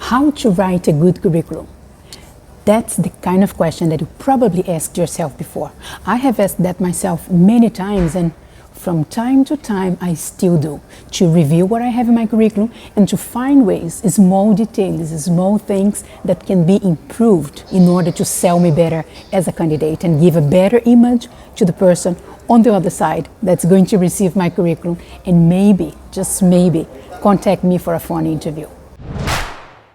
How to write a good curriculum? That's the kind of question that you probably asked yourself before. I have asked that myself many times, and from time to time I still do, to review what I have in my curriculum and to find ways, small details, small things that can be improved in order to sell me better as a candidate and give a better image to the person on the other side that's going to receive my curriculum and maybe, just maybe, contact me for a phone interview.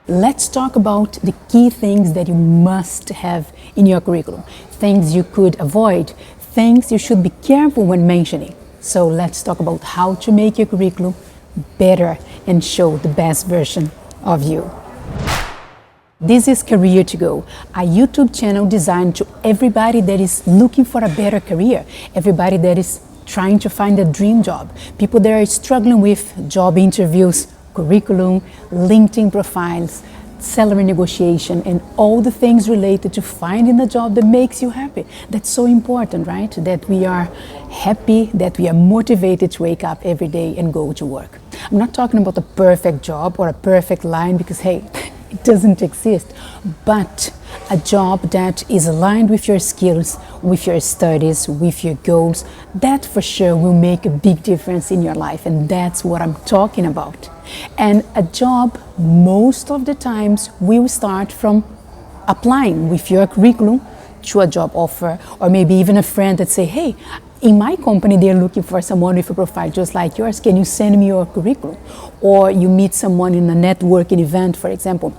Let's talk about the key things that you must have in your curriculum, things you could avoid, things you should be careful when mentioning. So let's talk about how to make your curriculum better and show the best version of you. This is Career to Go, a YouTube channel designed to everybody that is looking for a better career, everybody that is trying to find a dream job, people that are struggling with job interviews, curriculum, LinkedIn profiles, salary negotiation, and all the things related to finding a job that makes you happy. That's so important, right? That we are happy, that we are motivated to wake up every day and go to work. I'm not talking about a perfect job or a perfect line because, hey, it doesn't exist, but a job that is aligned with your skills, with your studies, with your goals, that for sure will make a big difference in your life, and that's what I'm talking about. And a job, most of the times, will start from applying with your curriculum to a job offer, or maybe even a friend that say, hey, in my company they're looking for someone with a profile just like yours, can you send me your curriculum? Or you meet someone in a networking event, for example,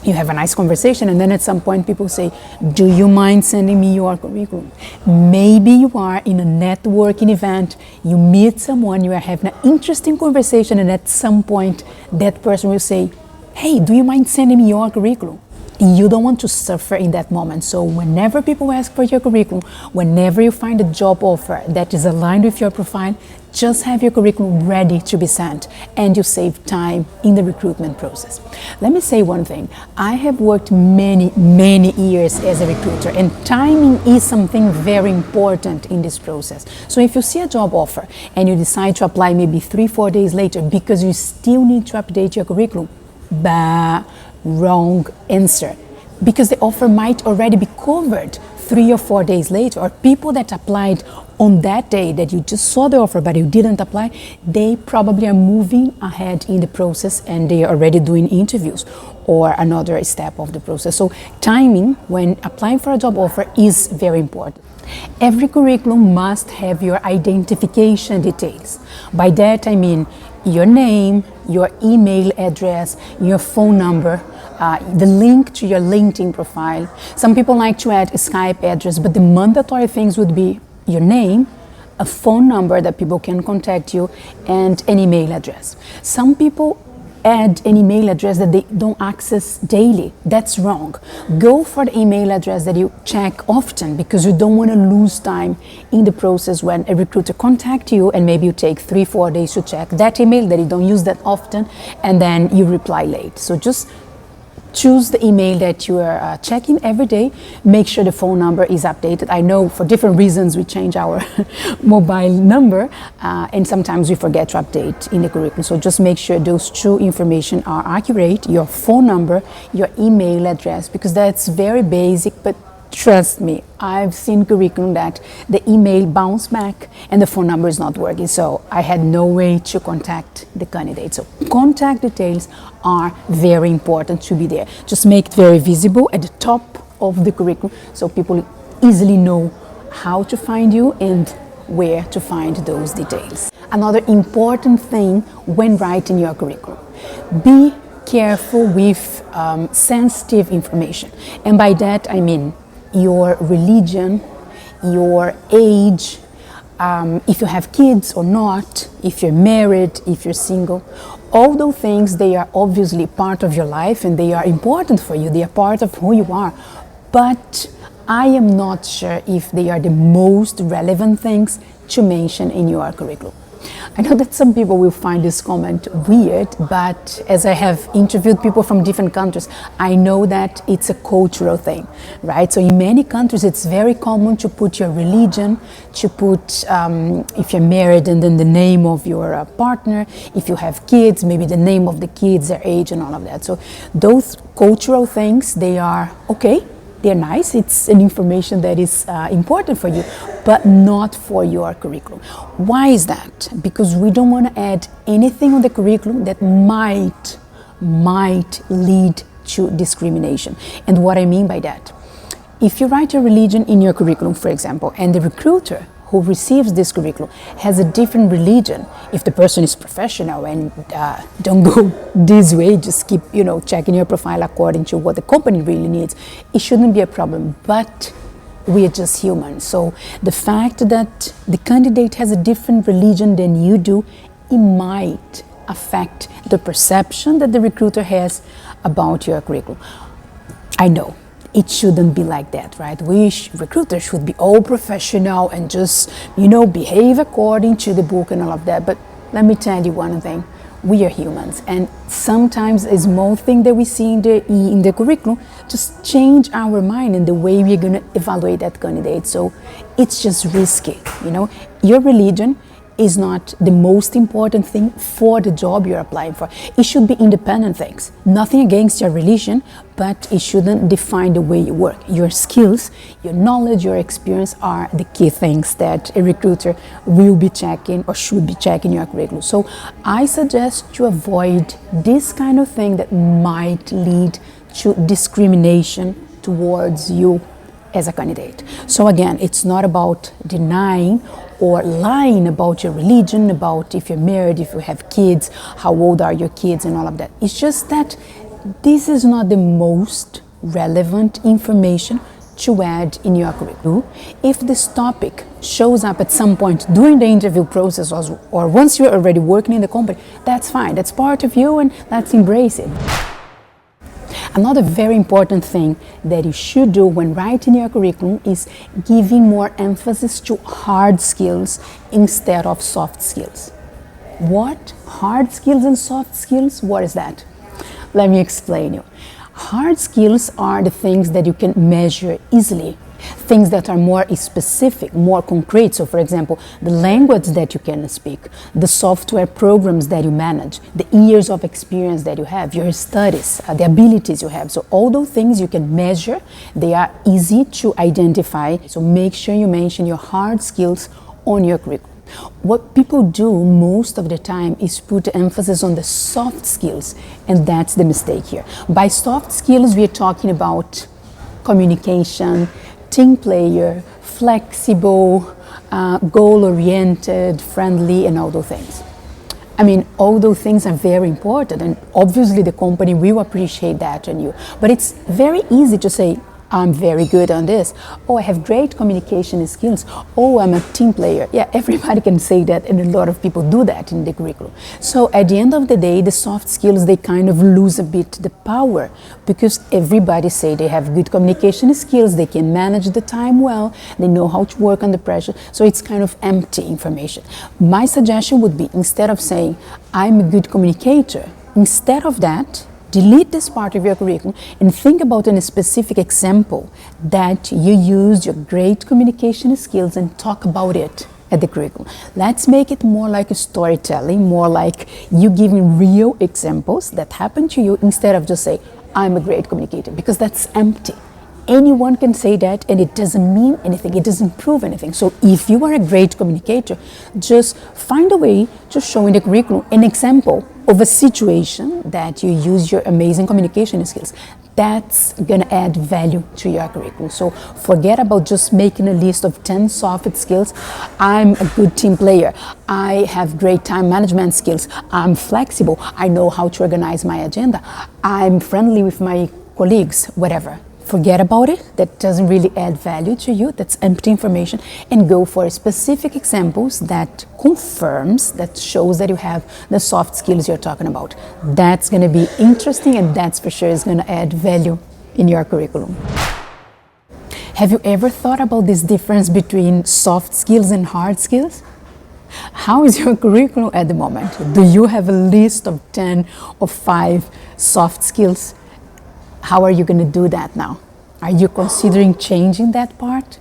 you have a nice conversation and then at some point people say, do you mind sending me your curriculum? Maybe you are in a networking event, you meet someone, you are having an interesting conversation, and at some point that person will say, hey, do you mind sending me your curriculum? You don't want to suffer in that moment. So whenever people ask for your curriculum, whenever you find a job offer that is aligned with your profile, just have your curriculum ready to be sent, and you save time in the recruitment process. Let me say one thing. I have worked many years as a recruiter, and timing is something very important in this process. So if you see a job offer and you decide to apply maybe 3-4 days later because you still need to update your curriculum, wrong answer, because the offer might already be covered 3 or 4 days later, or people that applied on that day that you just saw the offer but you didn't apply, they probably are moving ahead in the process and they are already doing interviews or another step of the process. So timing when applying for a job offer is very important. Every curriculum must have your identification details. By that I mean your name, your email address, your phone number, the link to your LinkedIn profile. Some people like to add a Skype address, but the mandatory things would be your name, a phone number that people can contact you, and an email address. Some people add an email address that they don't access daily. That's wrong. Go for the email address that you check often, because you don't want to lose time in the process when a recruiter contacts you and maybe you take 3-4 days to check that email that you don't use that often, and then you reply late. So just choose the email that you are checking every day. Make sure the phone number is updated. I know for different reasons we change our mobile number and sometimes we forget to update in the curriculum. So just make sure those two information are accurate, your phone number, your email address, because that's very basic, but trust me, I've seen curriculum that the email bounced back and the phone number is not working. So I had no way to contact the candidate. So contact details are very important to be there. Just make it very visible at the top of the curriculum so people easily know how to find you and where to find those details. Another important thing when writing your curriculum, be careful with sensitive information. And by that I mean your religion, your age, if you have kids or not, if you're married, if you're single. All those things, they are obviously part of your life and they are important for you. They are part of who you are. But I am not sure if they are the most relevant things to mention in your curriculum. I know that some people will find this comment weird, but as I have interviewed people from different countries, I know that it's a cultural thing, right? So in many countries, it's very common to put your religion, to put, if you're married, and then the name of your partner. If you have kids, maybe the name of the kids, their age, and all of that. So those cultural things, they are okay. They're nice, it's an information that is important for you, but not for your curriculum. Why is that? Because we don't want to add anything on the curriculum that might lead to discrimination. And what I mean by that, if you write your religion in your curriculum, for example, and the recruiter who receives this curriculum has a different religion, if the person is professional and don't go this way, just keep checking your profile according to what the company really needs, it shouldn't be a problem. But we are just human. So the fact that the candidate has a different religion than you do, it might affect the perception that the recruiter has about your curriculum. I know. It shouldn't be like that, right? Recruiters should be all professional and just, behave according to the book and all of that. But let me tell you one thing, we are humans. And sometimes a small thing that we see in the curriculum just change our mind and the way we're gonna evaluate that candidate. So it's just risky, Your religion is not the most important thing for the job you're applying for. It should be independent things. Nothing against your religion, but it shouldn't define the way you work. Your skills, your knowledge, your experience are the key things that a recruiter will be checking or should be checking your curriculum. So I suggest you avoid this kind of thing that might lead to discrimination towards you as a candidate. So again, it's not about denying or lying about your religion, about if you're married, if you have kids, how old are your kids and all of that. It's just that this is not the most relevant information to add in your curriculum. If this topic shows up at some point during the interview process or once you're already working in the company, that's fine. That's part of you and let's embrace it. Another very important thing that you should do when writing your curriculum is giving more emphasis to hard skills instead of soft skills. What? Hard skills and soft skills? What is that? Let me explain you. Hard skills are the things that you can measure easily, things that are more specific, more concrete. So for example, the language that you can speak, the software programs that you manage, the years of experience that you have, your studies, the abilities you have. So all those things you can measure, they are easy to identify. So make sure you mention your hard skills on your curriculum. What people do most of the time is put emphasis on the soft skills, and that's the mistake here. By soft skills, we are talking about communication, team player, flexible, goal-oriented, friendly, and all those things. I mean, all those things are very important, and obviously the company will appreciate that in you. But it's very easy to say, I'm very good on this. Oh, I have great communication skills. Oh, I'm a team player. Yeah, everybody can say that, and a lot of people do that in the curriculum. So at the end of the day, the soft skills, they kind of lose a bit the power because everybody say they have good communication skills, they can manage the time well, they know how to work under pressure. So it's kind of empty information. My suggestion would be, instead of saying, I'm a good communicator, instead of that, delete this part of your curriculum and think about a specific example that you used your great communication skills and talk about it at the curriculum. Let's make it more like a storytelling, more like you giving real examples that happen to you instead of just say, I'm a great communicator, because that's empty. Anyone can say that and it doesn't mean anything, it doesn't prove anything. So if you are a great communicator, just find a way to show in the curriculum an example of a situation that you use your amazing communication skills. That's gonna add value to your curriculum. So forget about just making a list of 10 soft skills. I'm a good team player. I have great time management skills. I'm flexible. I know how to organize my agenda. I'm friendly with my colleagues, whatever. Forget about it. That doesn't really add value to you. That's empty information. And go for specific examples that confirms, that shows that you have the soft skills you're talking about. That's going to be interesting, and that's for sure is going to add value in your curriculum. Have you ever thought about this difference between soft skills and hard skills? How is your curriculum at the moment? Do you have a list of 10 or 5 soft skills? How are you going to do that now? Are you considering changing that part?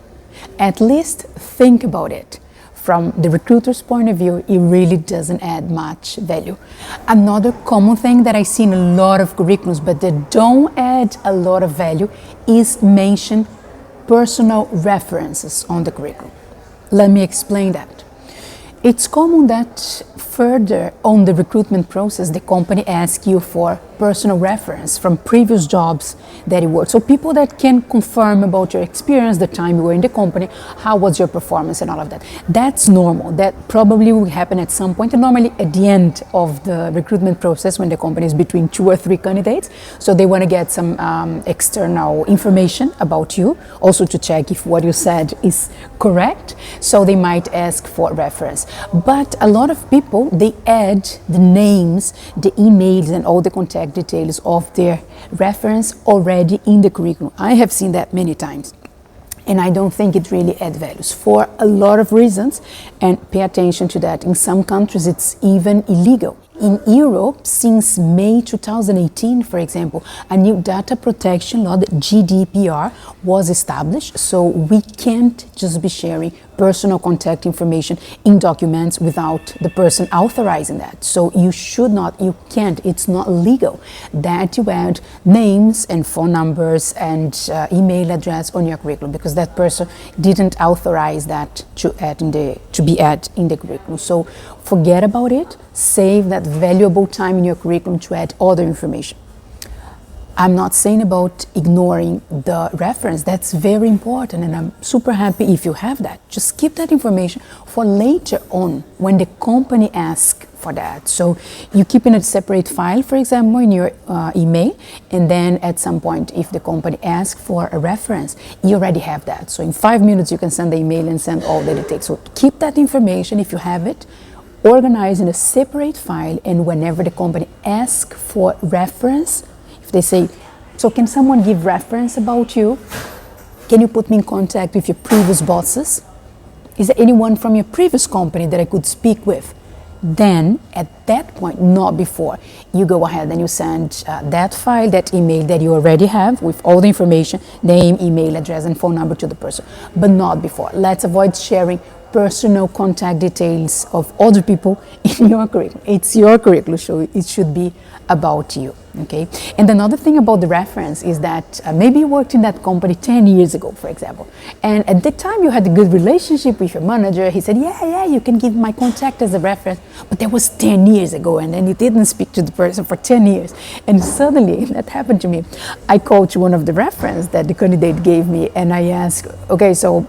At least think about it. From the recruiter's point of view, it really doesn't add much value. Another common thing that I see in a lot of curriculums, but they don't add a lot of value, is mention personal references on the curriculum. Let me explain that. It's common that further on the recruitment process, the company asks you for personal reference from previous jobs that you worked. So people that can confirm about your experience, the time you were in the company, how was your performance and all of that. That's normal. That probably will happen at some point, and normally at the end of the recruitment process when the company is between 2 or 3 candidates. So they want to get some external information about you, also to check if what you said is correct. So they might ask for reference. But a lot of people, they add the names, the emails, and all the contact details of their reference already in the curriculum. I have seen that many times, and I don't think it really adds values for a lot of reasons, and pay attention to that. In some countries, it's even illegal. In Europe, since May 2018, for example, a new data protection law, the GDPR, was established. So we can't just be sharing personal contact information in documents without the person authorizing that. So you should not, you can't, it's not legal that you add names and phone numbers and email address on your curriculum, because that person didn't authorize that to be added in the curriculum. So forget about it. Save that valuable time in your curriculum to add other information. I'm not saying about ignoring the reference. That's very important, and I'm super happy if you have that. Just keep that information for later on when the company asks for that. So you keep in a separate file, for example, in your email, and then at some point, if the company asks for a reference, you already have that. So in 5 minutes, you can send the email and send all that it takes. So keep that information if you have it, organize in a separate file, and whenever the company asks for reference, if they say, so can someone give reference about you? Can you put me in contact with your previous bosses? Is there anyone from your previous company that I could speak with? Then at that point, not before, you go ahead and you send that file, that email that you already have with all the information, name, email address, and phone number to the person, but not before. Let's avoid sharing personal contact details of other people in your curriculum. It's your curriculum, so it should be about you, okay? And another thing about the reference is that maybe you worked in that company 10 years ago, for example, and at the time you had a good relationship with your manager. He said, yeah, you can give my contact as a reference, but that was 10 years ago, and then you didn't speak to the person for 10 years. And suddenly, that happened to me. I called to one of the reference that the candidate gave me, and I asked, okay, so,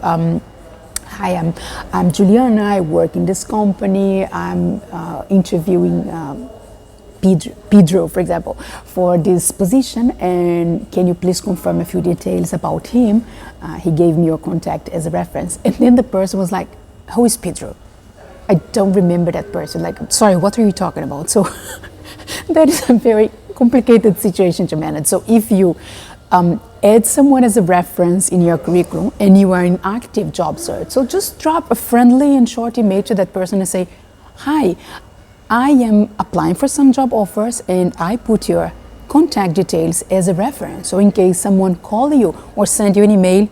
hi, I'm Juliana, I work in this company, I'm interviewing Pedro, for example, for this position, and can you please confirm a few details about him? He gave me your contact as a reference. And then the person was like, who is Pedro? I don't remember that person. Like, sorry, what are you talking about? So that is a very complicated situation to manage. So if you add someone as a reference in your curriculum and you are in active job search, so just drop a friendly and short email to that person and say, hi, I am applying for some job offers and I put your contact details as a reference. So in case someone call you or send you an email,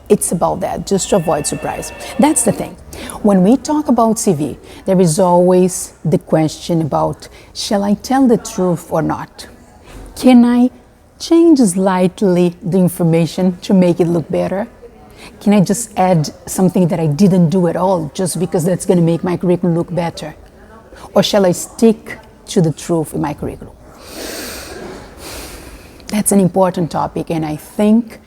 it's about that, just to avoid surprise. That's the thing. When we talk about CV, there is always the question about, shall I tell the truth or not? Can I change slightly the information to make it look better? Can I just add something that I didn't do at all just because that's going to make my curriculum look better? Or shall I stick to the truth in my curriculum? That's an important topic, and I think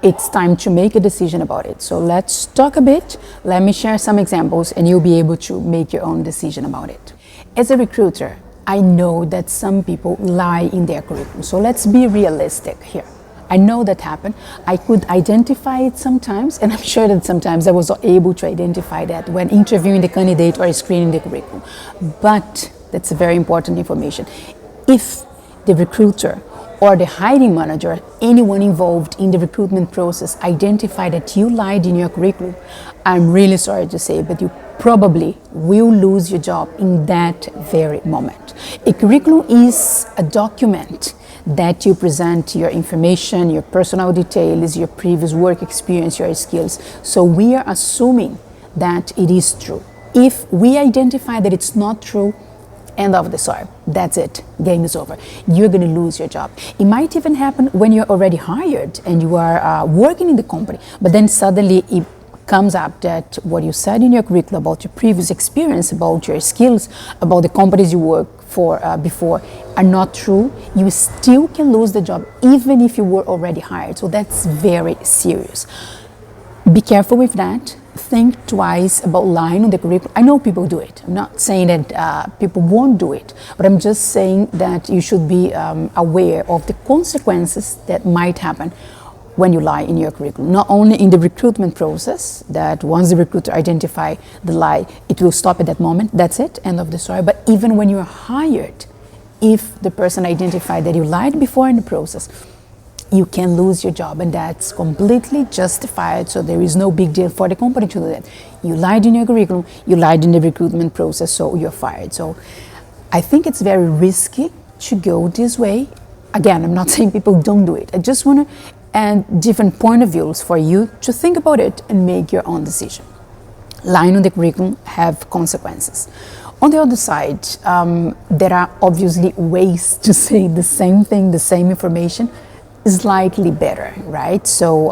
it's time to make a decision about it. So let's talk a bit. Let me share some examples, and you'll be able to make your own decision about it. As a recruiter, I know that some people lie in their curriculum. So let's be realistic here. I know that happened. I could identify it sometimes, and I'm sure that sometimes I was able to identify that when interviewing the candidate or screening the curriculum. But that's a very important information. If the recruiter or the hiring manager, anyone involved in the recruitment process, identify that you lied in your curriculum, I'm really sorry to say, but you probably will lose your job in that very moment. A curriculum is a document that you present your information, your personal details, your previous work experience, your skills. So we are assuming that it is true. If we identify that it's not true, end of the story. That's it. Game is over. You're going to lose your job. It might even happen when you're already hired and you are working in the company, but then suddenly it comes up that what you said in your curriculum about your previous experience, about your skills, about the companies you worked for before are not true. You still can lose the job even if you were already hired. So that's very serious. Be careful with that. Think twice about lying on the curriculum. I know people do it. I'm not saying that people won't do it, but I'm just saying that you should be aware of the consequences that might happen when you lie in your curriculum. Not only in the recruitment process, that once the recruiter identify the lie, it will stop at that moment. That's it, end of the story. But even when you're hired, if the person identified that you lied before in the process, you can lose your job, and that's completely justified. So there is no big deal for the company to do that. You lied in your curriculum, you lied in the recruitment process, so you're fired. So I think it's very risky to go this way. Again, I'm not saying people don't do it. I just want to add different point of views for you to think about it and make your own decision. Lying on the curriculum have consequences. On the other side, there are obviously ways to say the same thing, the same information, slightly better, right? So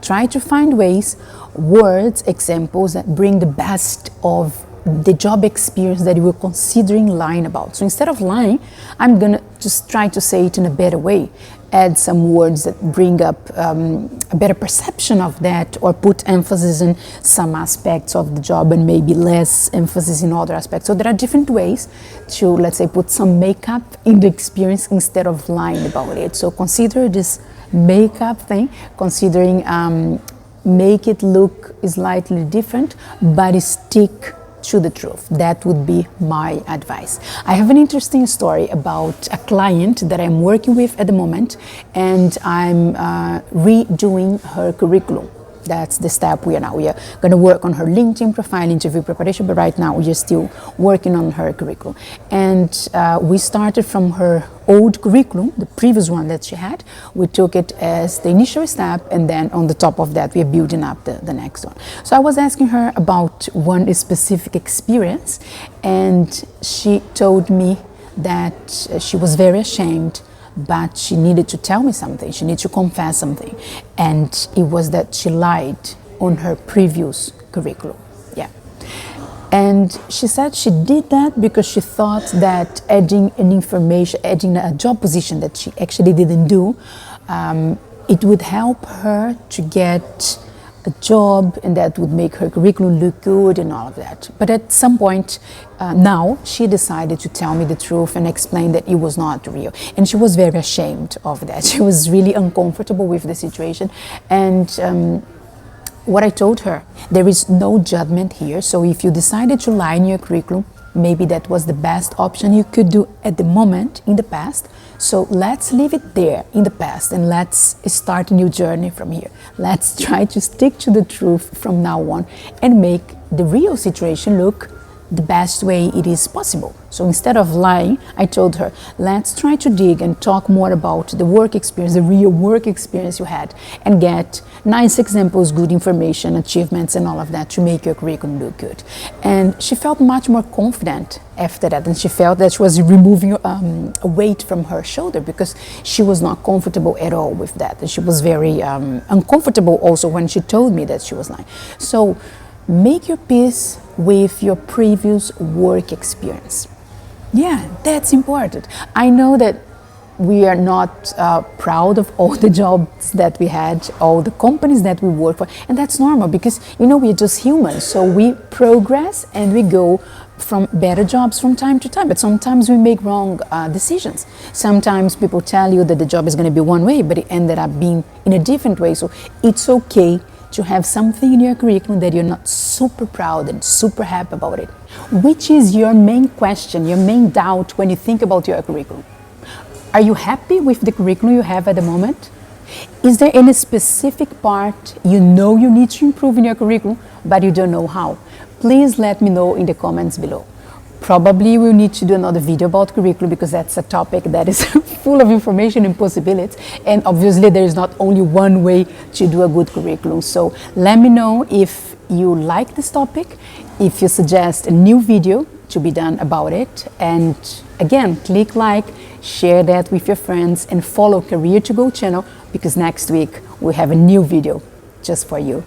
try to find ways, words, examples that bring the best of the job experience that you were considering lying about. So instead of lying, I'm gonna just try to say it in a better way. Add some words that bring up a better perception of that, or put emphasis in some aspects of the job and maybe less emphasis in other aspects. So there are different ways to, let's say, put some makeup in the experience instead of lying about it. So consider this makeup thing, considering make it look slightly different, but stick to the truth. That would be my advice. I have an interesting story about a client that I'm working with at the moment, and I'm redoing her curriculum. That's the step we are now. We are going to work on her LinkedIn profile, interview preparation, but right now we're still working on her curriculum. And we started from her old curriculum, the previous one that she had. We took it as the initial step, and then on the top of that, we are building up the next one. So I was asking her about one specific experience, and she told me that she was very ashamed, but she needed to tell me something. She needed to confess something. And it was that she lied on her previous curriculum. Yeah. And she said she did that because she thought that adding a job position that she actually didn't do, it would help her to get a job, and that would make her curriculum look good and all of that. But at some point now, she decided to tell me the truth and explain that it was not real. And she was very ashamed of that. She was really uncomfortable with the situation. And what I told her, there is no judgment here. So if you decided to lie in your curriculum, maybe that was the best option you could do at the moment in the past. So let's leave it there in the past, and let's start a new journey from here. Let's try to stick to the truth from now on and make the real situation look the best way it is possible. So instead of lying, I told her, let's try to dig and talk more about the work experience, the real work experience you had, and get nice examples, good information, achievements, and all of that to make your curriculum look good. And she felt much more confident after that, and she felt that she was removing a weight from her shoulder, because she was not comfortable at all with that. And she was very uncomfortable also when she told me that she was lying. So make your peace with your previous work experience. Yeah, that's important. I know that we are not proud of all the jobs that we had, all the companies that we work for, and that's normal, because we're just humans. So we progress and we go from better jobs from time to time, but sometimes we make wrong decisions. Sometimes people tell you that the job is going to be one way, but it ended up being in a different way. So it's okay to have something in your curriculum that you're not super proud and super happy about it. Which is your main question, your main doubt when you think about your curriculum? Are you happy with the curriculum you have at the moment? Is there any specific part you know you need to improve in your curriculum, but you don't know how? Please let me know in the comments below. Probably we'll need to do another video about curriculum because that's a topic that is full of information and possibilities. And obviously there is not only one way to do a good curriculum. So let me know if you like this topic, if you suggest a new video to be done about it. And again, click like, share that with your friends, and follow Career to Go channel because next week we have a new video just for you.